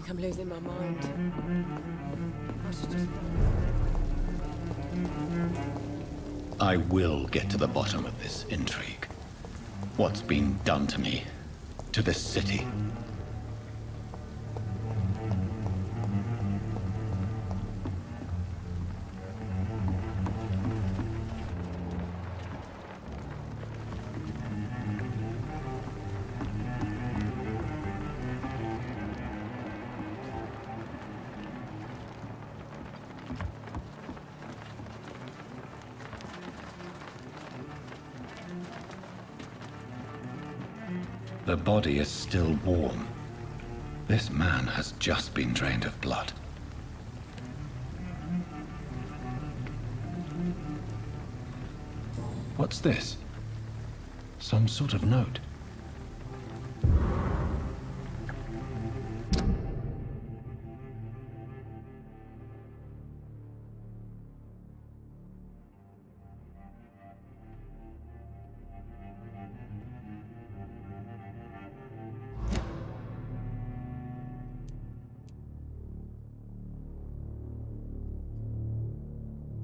think I'm losing my mind. I should just... I will get to the bottom of this intrigue. What's been done to me, to this city. The body is still warm. This man has just been drained of blood. What's this? Some sort of note.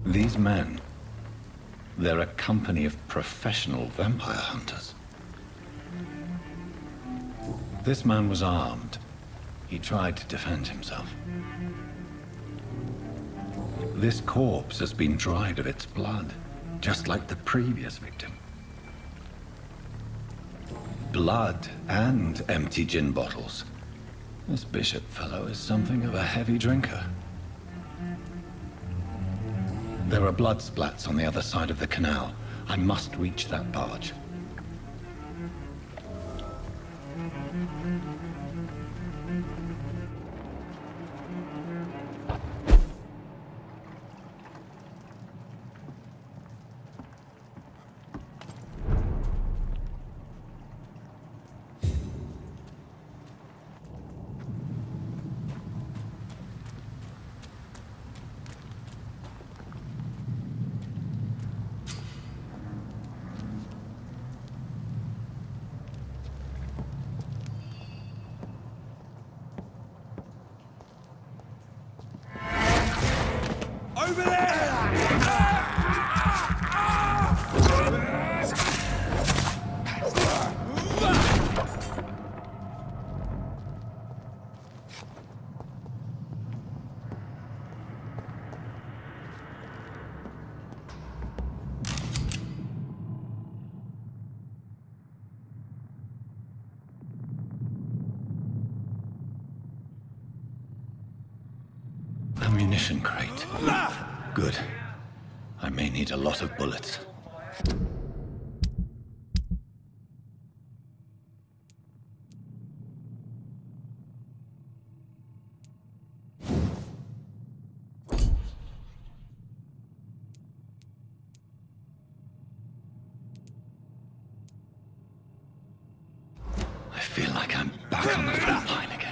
These men, they're a company of professional vampire hunters. This man was armed. He tried to defend himself. This corpse has been dried of its blood, just like the previous victim. Blood and empty gin bottles. This Bishop fellow is something of a heavy drinker. There are blood splats on the other side of the canal. I must reach that barge. Over there! Ammunition crate. Good. I may need a lot of bullets. I feel like I'm back on the front line again.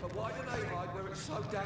But why do they hide where it's so damn...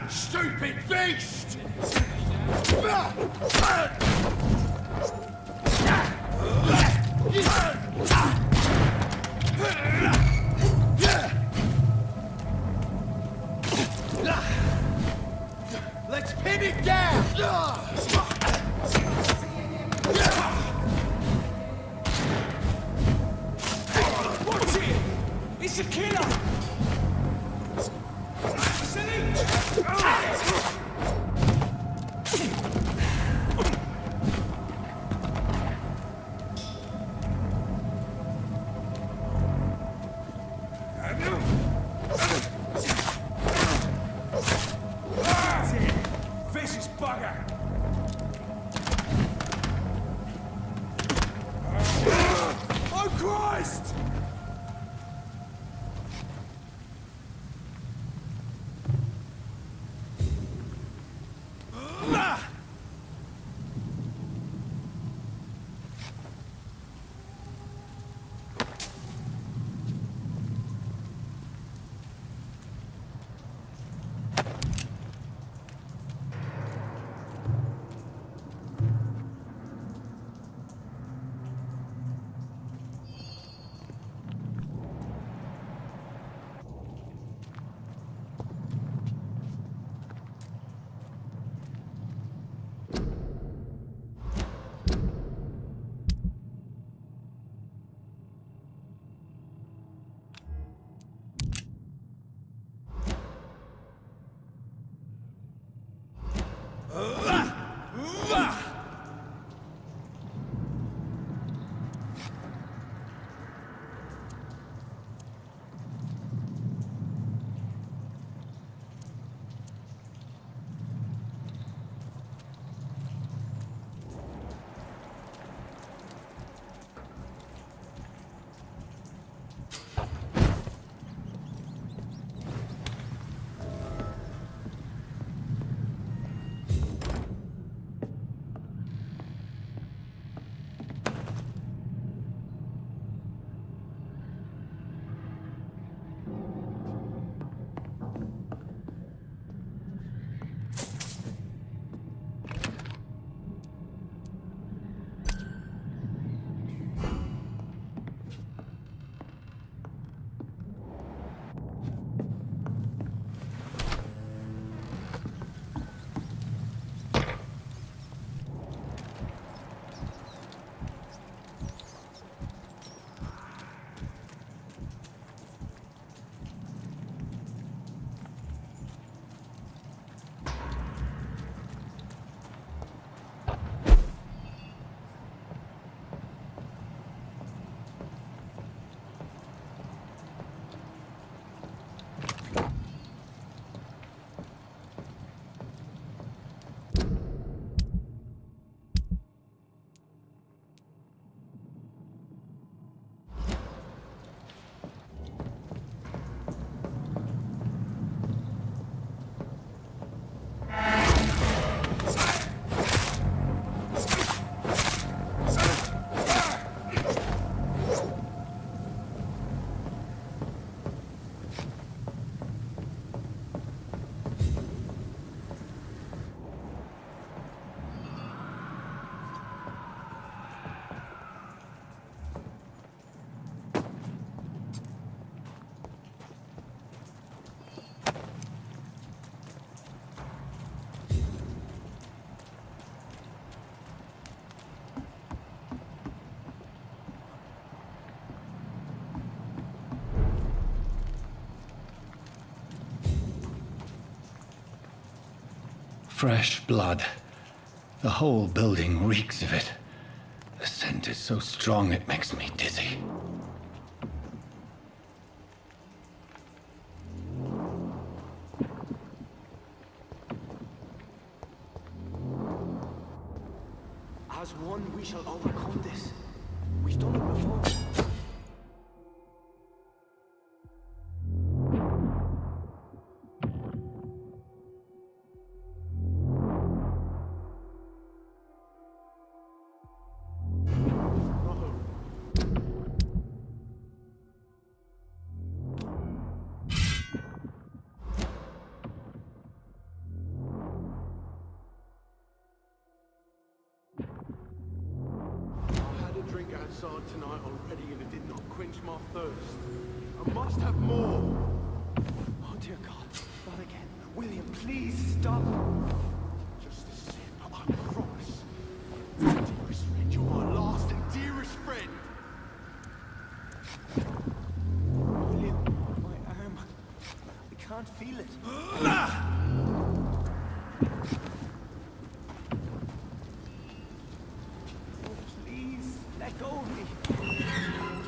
Stupid beast! Let's pin it down! Watch it! It's a killer! It's an vicious bugger! Oh Christ! Fresh blood. The whole building reeks of it. The scent is so strong it makes me dizzy. As one, we shall overcome this. We've done it before. night already and it did not quench my thirst. I must have more. Oh dear God, not again. William, please stop. Just a sip, I promise. Dearest friend, you're my last and dearest friend. William, my arm. I can't feel it. Let go of me.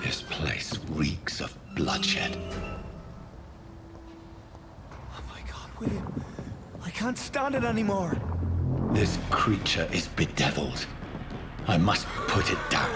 This place reeks of bloodshed. Oh my God, William. I can't stand it anymore. This creature is bedeviled. I must put it down.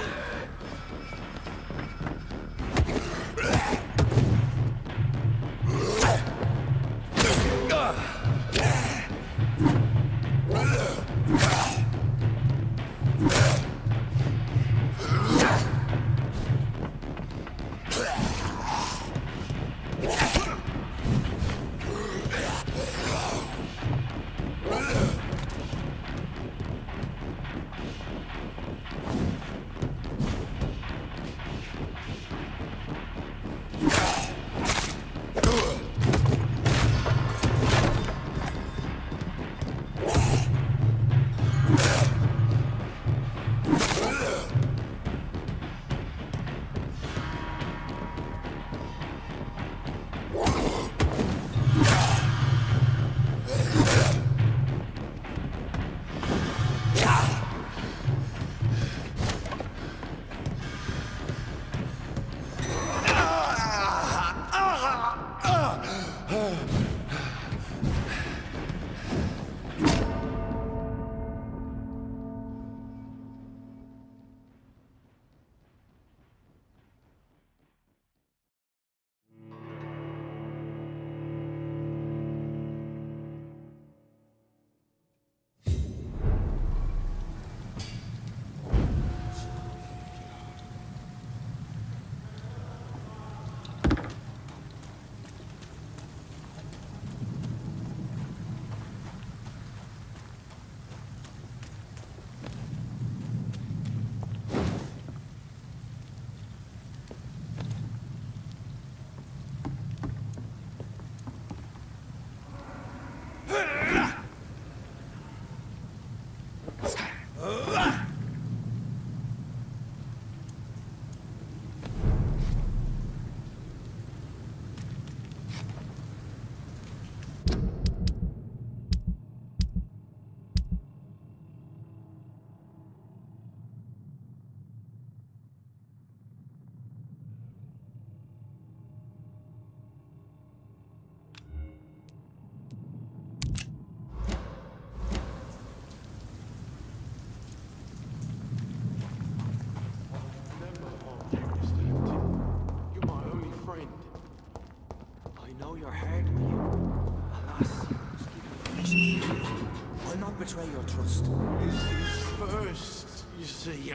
Betray your trust. This is first, you see.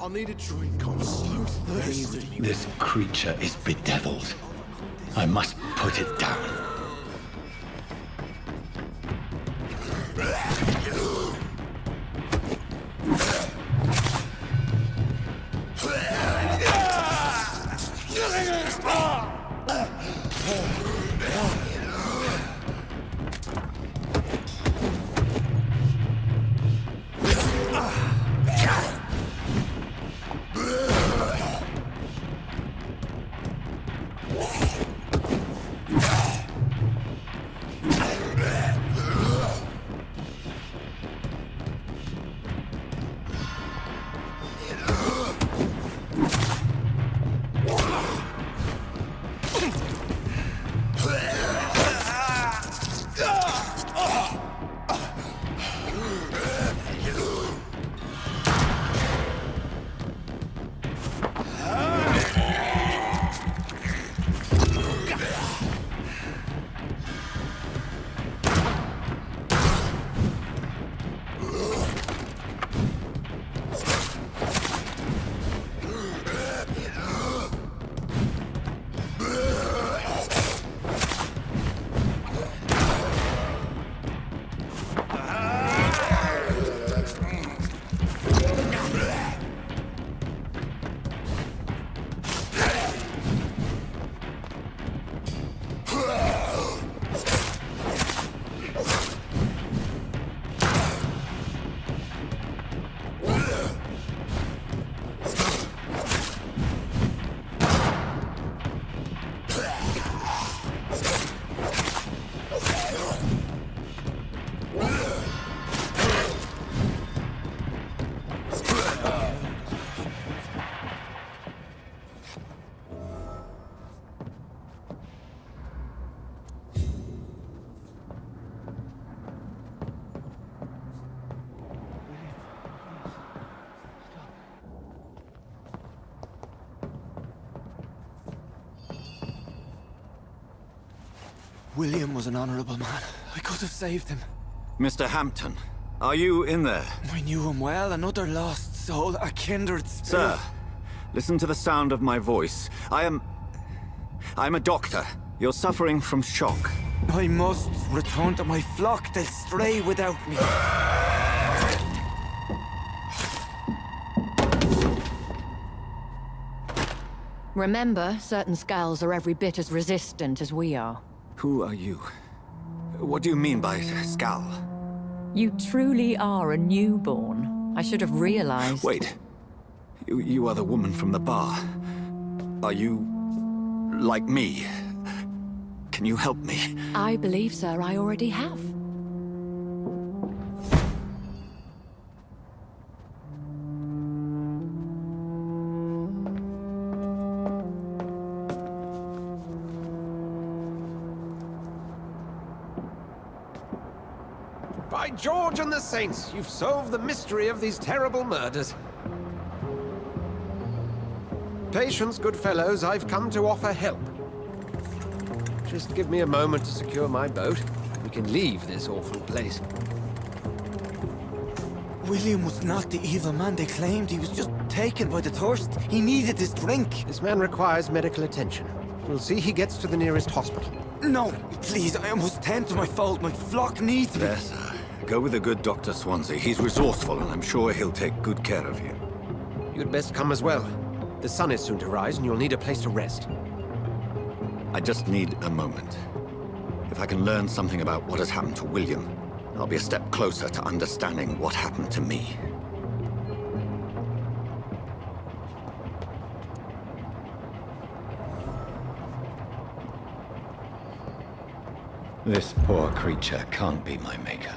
I need a drink, I'm so thirsty. This creature is bedeviled. I must put it down. William was an honorable man. I could have saved him. Mr. Hampton, are you in there? I knew him well, another lost soul, a kindred spirit. Sir, listen to the sound of my voice. I'm a doctor. You're suffering from shock. I must return to my flock. They'll stray without me. Remember, certain skulls are every bit as resistant as we are. Who are you? What do you mean by Skal? You truly are a newborn. I should have realized. Wait. You are the woman from the bar. Are you... like me? Can you help me? I believe, sir, I already have. By George and the Saints, you've solved the mystery of these terrible murders. Patience, good fellows, I've come to offer help. Just give me a moment to secure my boat. We can leave this awful place. William was not the evil man they claimed. He was just taken by the thirst. He needed this drink. This man requires medical attention. We'll see he gets to the nearest hospital. No, please, I must tend to my fault. My flock needs me. There, sir. Go with the good Dr. Swansea. He's resourceful, and I'm sure he'll take good care of you. You'd best come as well. The sun is soon to rise, and you'll need a place to rest. I just need a moment. If I can learn something about what has happened to William, I'll be a step closer to understanding what happened to me. This poor creature can't be my maker.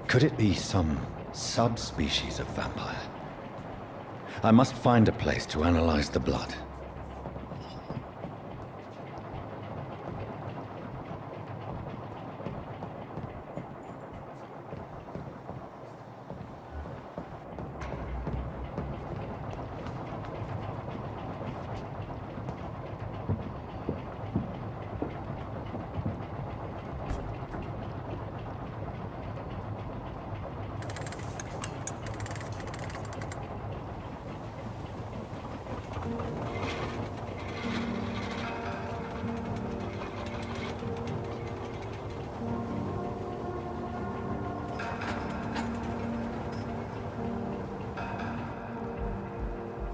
Could it be some subspecies of vampire? I must find a place to analyze the blood.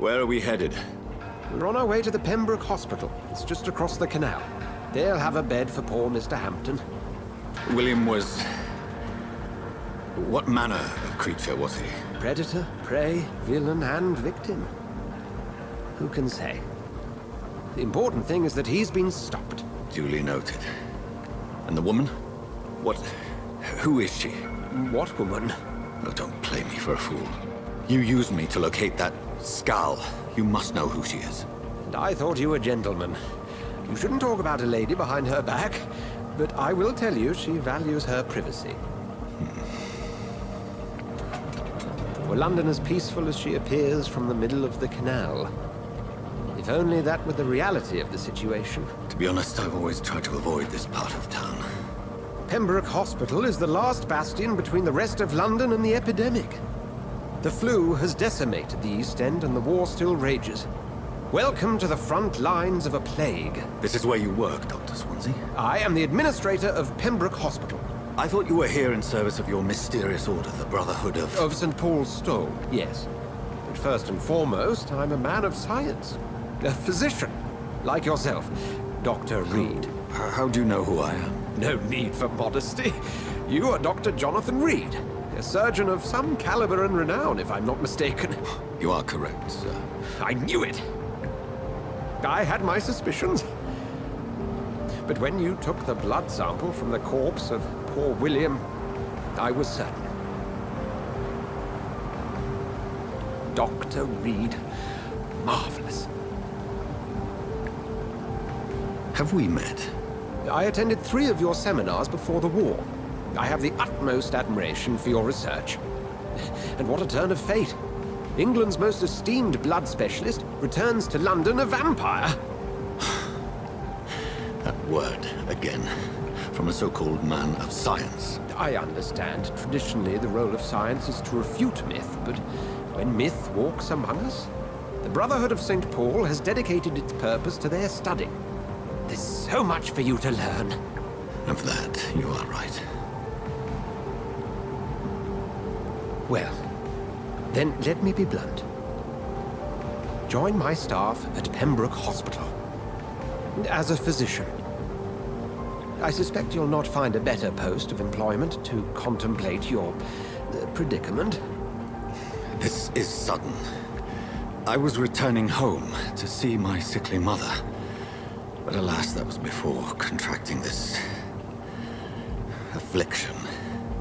Where are we headed? We're on our way to the Pembroke Hospital. It's just across the canal. They'll have a bed for poor Mr. Hampton. William was... what manner of creature was he? Predator, prey, villain, and victim. Who can say? The important thing is that he's been stopped. Duly noted. And the woman? What... who is she? What woman? Oh, don't play me for a fool. You used me to locate that Skal. You must know who she is. And I thought you a gentleman. You shouldn't talk about a lady behind her back, but I will tell you she values her privacy. Were London as peaceful as she appears from the middle of the canal? If only that were the reality of the situation. To be honest, I've always tried to avoid this part of town. Pembroke Hospital is the last bastion between the rest of London and the epidemic. The flu has decimated the East End and the war still rages. Welcome to the front lines of a plague. This is where you work, Dr. Swansea? I am the administrator of Pembroke Hospital. I thought you were here in service of your mysterious order, the Brotherhood of... Of St. Paul's Stole, yes. But first and foremost, I'm a man of science. A physician, like yourself, Dr. Reid. How do you know who I am? No need for modesty. You are Dr. Jonathan Reid, a surgeon of some caliber and renown, if I'm not mistaken. You are correct, sir. I knew it! I had my suspicions. But when you took the blood sample from the corpse of poor William, I was certain. Dr. Reid, marvelous. Have we met? I attended 3 of your seminars before the war. I have the utmost admiration for your research. And what a turn of fate. England's most esteemed blood specialist returns to London a vampire. That word, again, from a so-called man of science. I understand. Traditionally, the role of science is to refute myth, but when myth walks among us, the Brotherhood of St. Paul has dedicated its purpose to their study. There's so much for you to learn. Of that, you are right. Well, then let me be blunt. Join my staff at Pembroke Hospital. As a physician. I suspect you'll not find a better post of employment to contemplate your predicament. This is sudden. I was returning home to see my sickly mother. But alas, that was before contracting this affliction.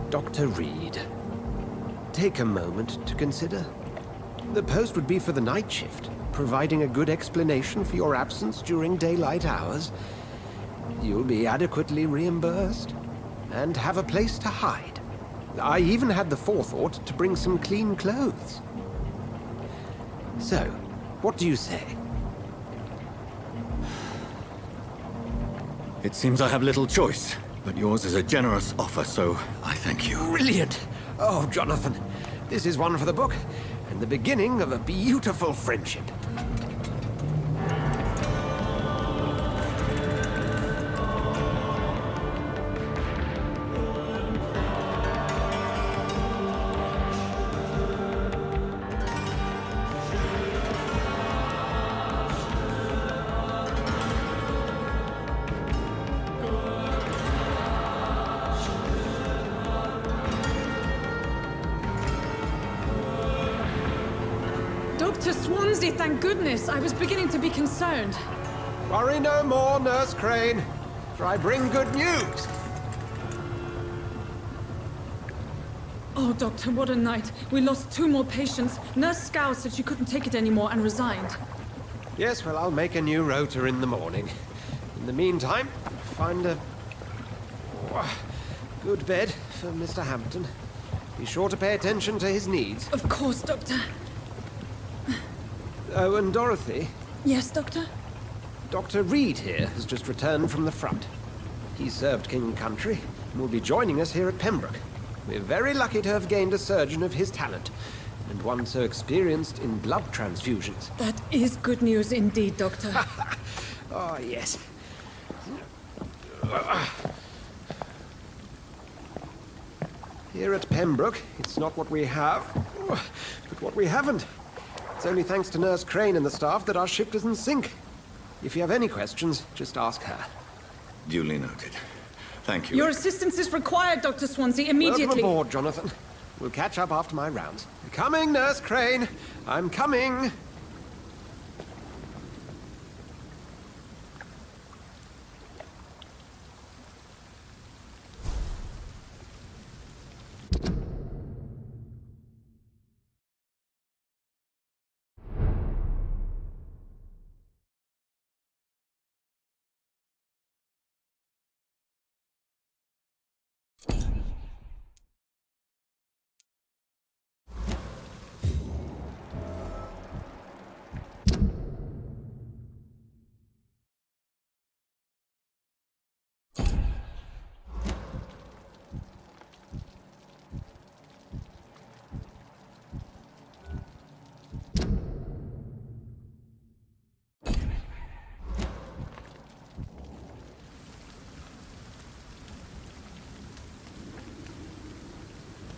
Dr. Reid, take a moment to consider. The post would be for the night shift, providing a good explanation for your absence during daylight hours. You'll be adequately reimbursed, and have a place to hide. I even had the forethought to bring some clean clothes. So, what do you say? It seems I have little choice, but yours is a generous offer, so I thank you. Brilliant! Oh, Jonathan, this is one for the book, and the beginning of a beautiful friendship. Dr. Swansea, thank goodness. I was beginning to be concerned. Worry no more, Nurse Crane, for I bring good news. Oh, Doctor, what a night. We lost 2 more patients. Nurse Scow said she couldn't take it anymore and resigned. Yes, well, I'll make a new rota in the morning. In the meantime, find a good bed for Mr. Hampton. Be sure to pay attention to his needs. Of course, Doctor. Oh, and Dorothy, Yes, Doctor? Dr. Reid here has just returned from the front. He served King and Country and will be joining us here at Pembroke. We're very lucky to have gained a surgeon of his talent, and one so experienced in blood transfusions. That is good news indeed, Doctor. Oh, yes. Here at Pembroke, it's not what we have, but what we haven't. It's only thanks to Nurse Crane and the staff that our ship doesn't sink. If you have any questions, just ask her. Duly noted. Thank you. Your assistance is required, Dr. Swansea, Welcome immediately. aboard, Jonathan. We'll catch up after my rounds. Coming, Nurse Crane. I'm coming.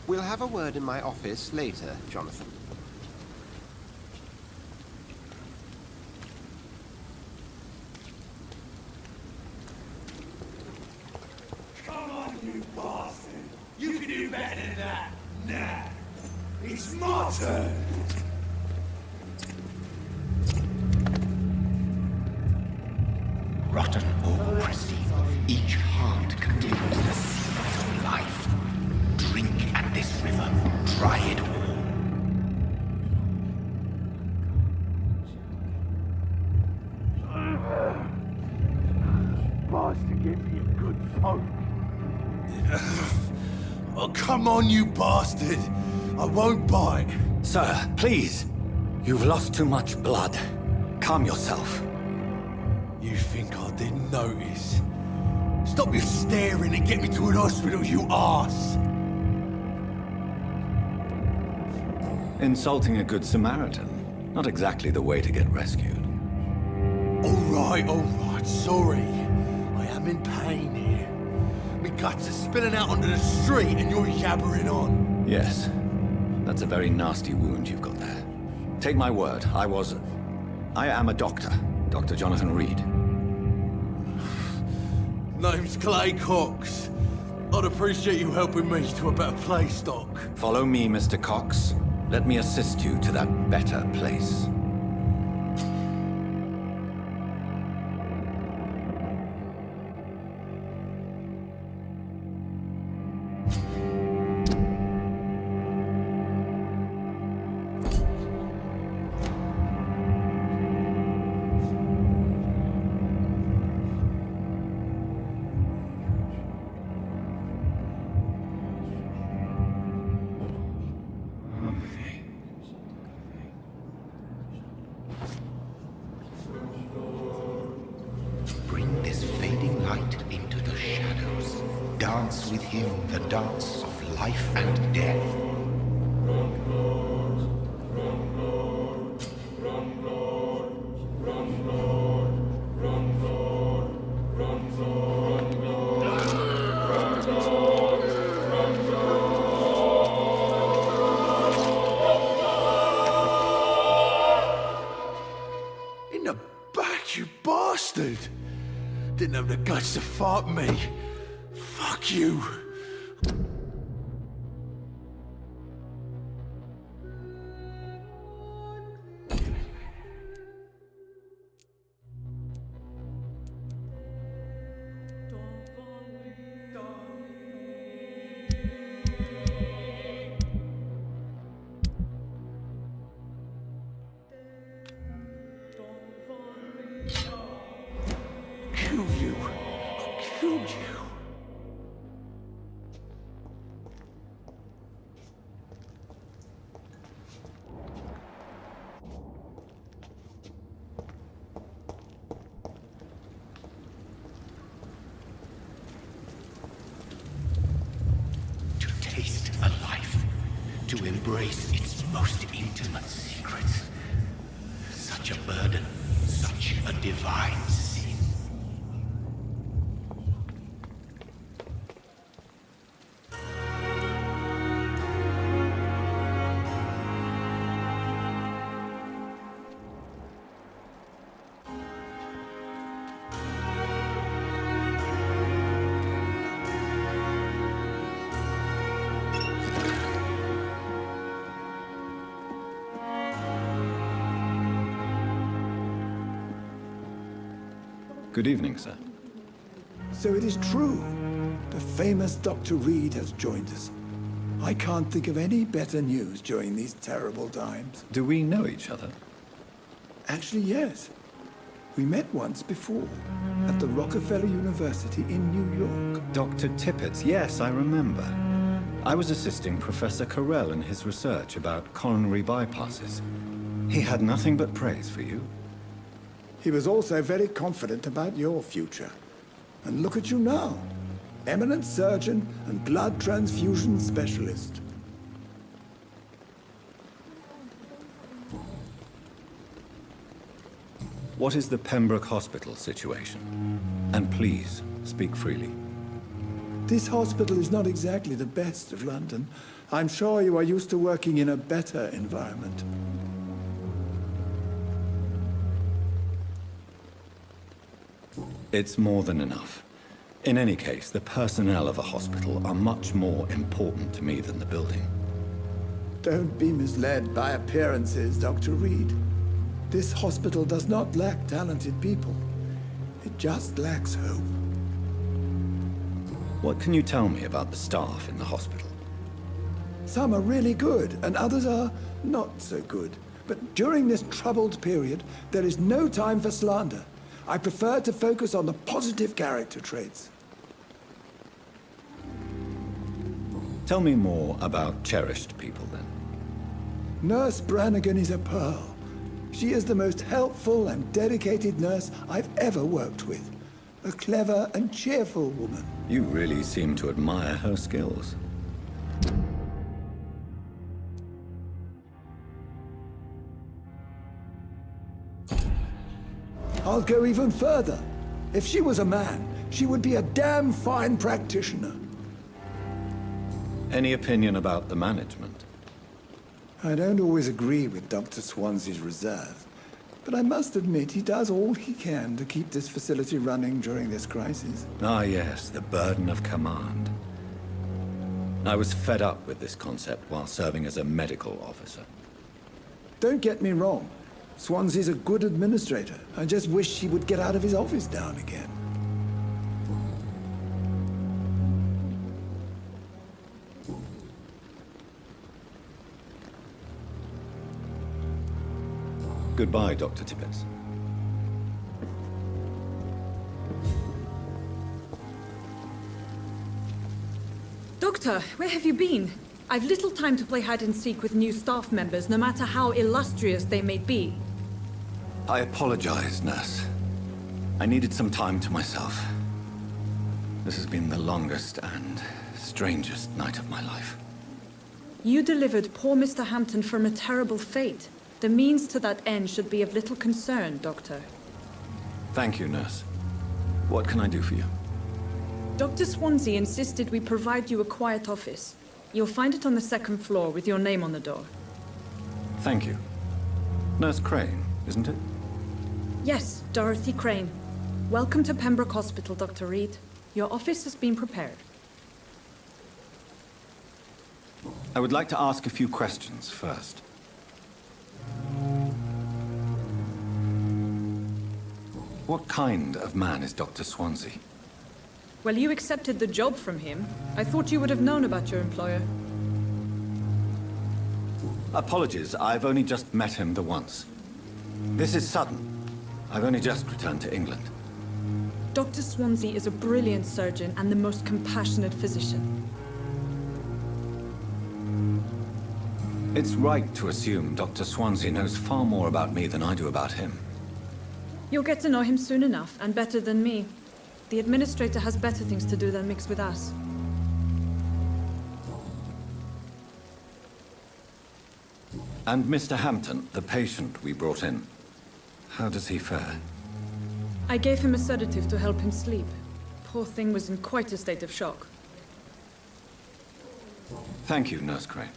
We'll have a word in my office later, Jonathan. Come on, you bastard! You can do better than that! Nah! It's my turn! Rotten ore, Christie. Each heart contains the seed of life. Drink at this river. Try it all. come on, you bastard! I won't bite. Sir, please. You've lost too much blood. Calm yourself. You think I didn't notice? Stop your staring and get me to an hospital, you arse! Insulting a good Samaritan. Not exactly the way to get rescued. Alright, sorry. I am in pain here. My guts are spilling out onto the street and you're yabbering on. Yes. That's a very nasty wound you've got there. Take my word, I am a doctor. Dr. Jonathan Reid. Name's Clay Cox. I'd appreciate you helping me to a better place, Doc. Follow me, Mr. Cox. Let me assist you to that better place. Bring this fading light into the shadows. Dance with him the dance of life and death. In the back, you bastard! Didn't have the guts to fight me. Fuck you. Kill you. I'll kill you. To taste a life, to embrace its most intimate secrets. Such a burden, such a divine sin. Good evening, sir. So it is true. The famous Dr. Reid has joined us. I can't think of any better news during these terrible times. Do we know each other? Actually, yes. We met once before, at the Rockefeller University in New York. Dr. Tippett, yes, I remember. I was assisting Professor Carell in his research about coronary bypasses. He had nothing but praise for you. He was also very confident about your future. And look at you now. Eminent surgeon and blood transfusion specialist. What is the Pembroke Hospital situation? And please, speak freely. This hospital is not exactly the best of London. I'm sure you are used to working in a better environment. It's more than enough. In any case, the personnel of a hospital are much more important to me than the building. Don't be misled by appearances, Dr. Reid. This hospital does not lack talented people. It just lacks hope. What can you tell me about the staff in the hospital? Some are really good, and others are not so good. But during this troubled period, there is no time for slander. I prefer to focus on the positive character traits. Tell me more about cherished people, then. Nurse Brannigan is a pearl. She is the most helpful and dedicated nurse I've ever worked with. A clever and cheerful woman. You really seem to admire her skills. I'll go even further. If she was a man, she would be a damn fine practitioner. Any opinion about the management? I don't always agree with Dr. Swansea's reserve, but I must admit he does all he can to keep this facility running during this crisis. Ah, yes, the burden of command. I was fed up with this concept while serving as a medical officer. Don't get me wrong. Swansea's a good administrator. I just wish he would get out of his office now and again. Goodbye, Dr. Tippett. Doctor, where have you been? I've little time to play hide and seek with new staff members, no matter how illustrious they may be. I apologize, nurse. I needed some time to myself. This has been the longest and strangest night of my life. You delivered poor Mr. Hampton from a terrible fate. The means to that end should be of little concern, Doctor. Thank you, nurse. What can I do for you? Dr. Swansea insisted we provide you a quiet office. You'll find it on the second floor with your name on the door. Thank you. Nurse Crane, isn't it? Yes, Dorothy Crane. Welcome to Pembroke Hospital, Dr. Reid. Your office has been prepared. I would like to ask a few questions first. What kind of man is Dr. Swansea? Well, you accepted the job from him. I thought you would have known about your employer. Apologies, I've only just met him the once. This is sudden. I've only just returned to England. Dr. Swansea is a brilliant surgeon and the most compassionate physician. It's right to assume Dr. Swansea knows far more about me than I do about him. You'll get to know him soon enough, and better than me. The administrator has better things to do than mix with us. And Mr. Hampton, the patient we brought in, how does he fare? I gave him a sedative to help him sleep. Poor thing was in quite a state of shock. Thank you, Nurse Crane.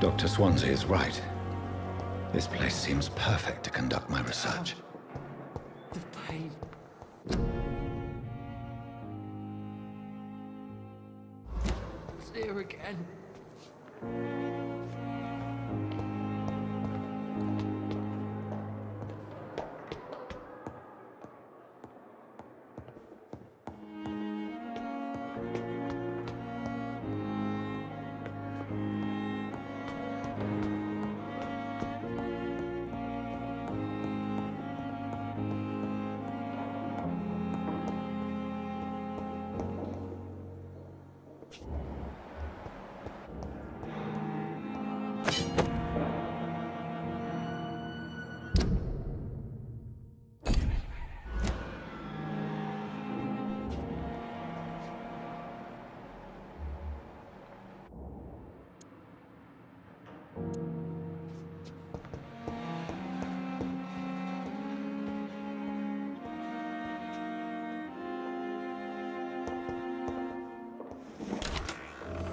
Dr. Swansea is right. This place seems perfect to conduct my research. The pain. It's here again.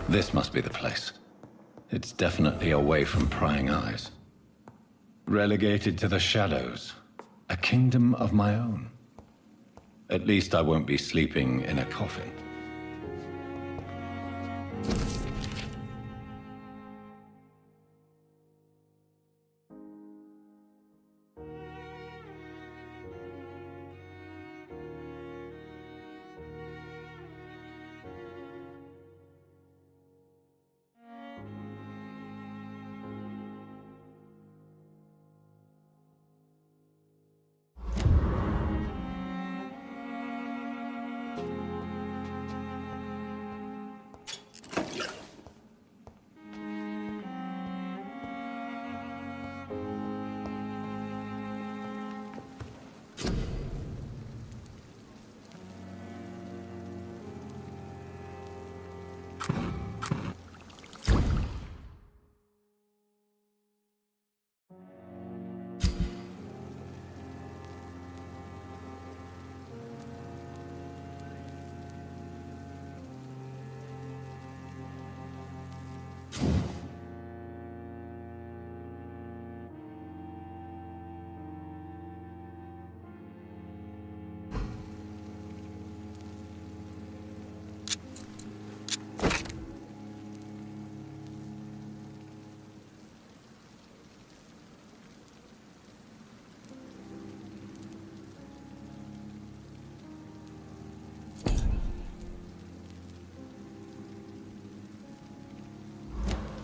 This must be the place. It's definitely away from prying eyes. Relegated to the shadows. A kingdom of my own. At least I won't be sleeping in a coffin.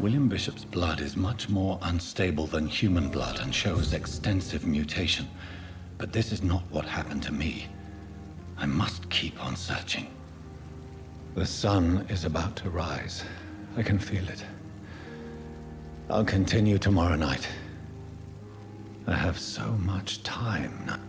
William Bishop's blood is much more unstable than human blood and shows extensive mutation. But this is not what happened to me. I must keep on searching. The sun is about to rise. I can feel it. I'll continue tomorrow night. I have so much time now.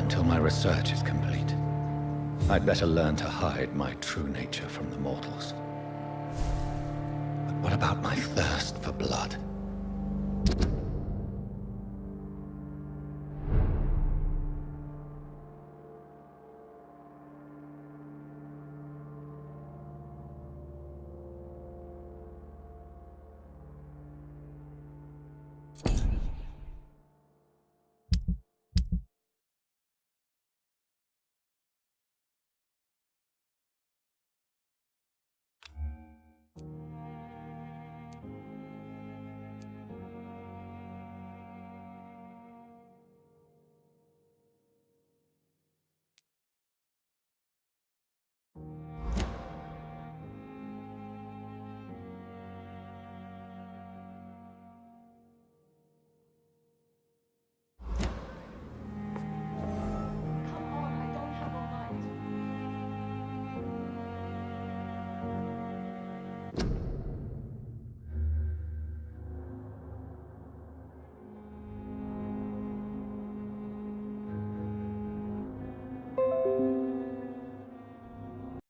until my research is complete. I'd better learn to hide my true nature from the mortals. But what about my thirst for blood?